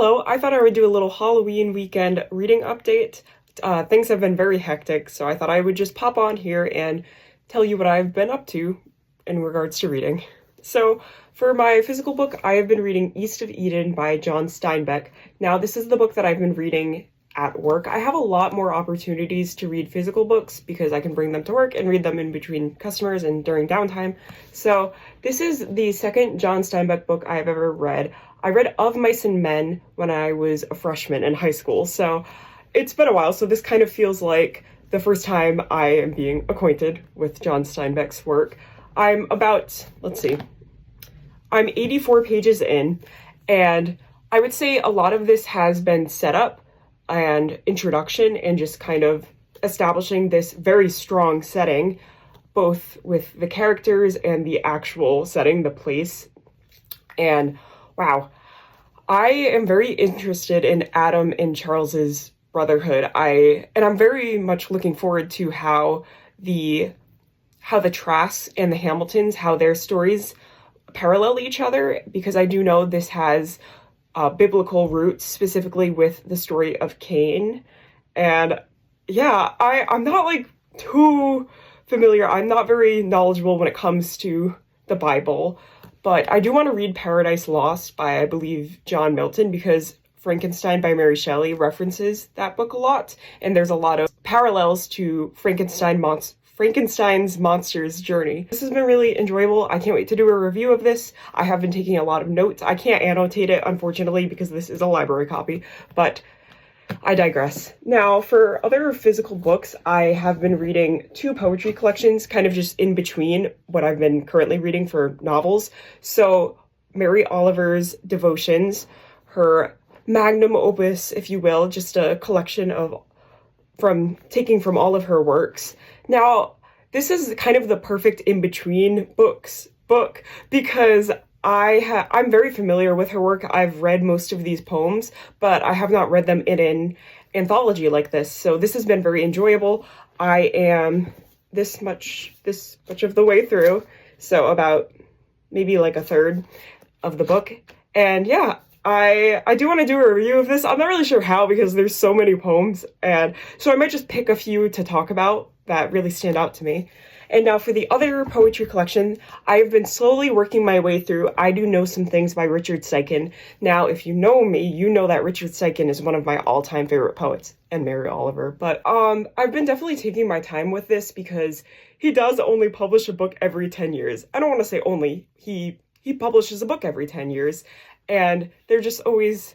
Hello, I thought I would do a little Halloween weekend reading update. Things have been very hectic, so I thought I would just pop on here and tell you what I've been up to in regards to reading. So, for my physical book, I have been reading East of Eden by John Steinbeck. Now, this is the book that I've been reading at work. I have a lot more opportunities to read physical books because I can bring them to work and read them in between customers and during downtime. So, this is the second John Steinbeck book I've ever read. I read Of Mice and Men when I was a freshman in high school, so it's been a while, so this kind of feels like the first time I am being acquainted with John Steinbeck's work. I'm 84 pages in, and I would say a lot of this has been set up and introduction and just kind of establishing this very strong setting, both with the characters and the actual setting, the place. And wow, I am very interested in Adam and Charles's brotherhood. I'm very much looking forward to how the Trasks and the Hamiltons, how their stories parallel each other, because I do know this has biblical roots, specifically with the story of Cain. And yeah, I'm not like too familiar. I'm not very knowledgeable when it comes to the Bible, but I do want to read Paradise Lost by, I believe, John Milton, because Frankenstein by Mary Shelley references that book a lot, and there's a lot of parallels to Frankenstein's monster's journey. This has been really enjoyable. I can't wait to do a review of this. I have been taking a lot of notes. I can't annotate it, unfortunately, because this is a library copy, but I digress. Now, for other physical books, I have been reading 2 poetry collections, kind of just in between what I've been currently reading for novels. So, Mary Oliver's Devotions, her magnum opus, if you will, just a collection taking from all of her works. Now, this is kind of the perfect in-between book because I'm very familiar with her work. I've read most of these poems, but I have not read them in an anthology like this. So this has been very enjoyable. I am this much of the way through, so about maybe like a third of the book. And yeah, I do want to do a review of this. I'm not really sure how because there's so many poems, and so I might just pick a few to talk about that really stand out to me. And now for the other poetry collection, I've been slowly working my way through I Do Know Some Things by Richard Steichen. Now, if you know me, you know that Richard Steichen is one of my all-time favorite poets, and Mary Oliver. But I've been definitely taking my time with this because he does only publish a book every 10 years. I don't want to say only. He publishes a book every 10 years, and they're just always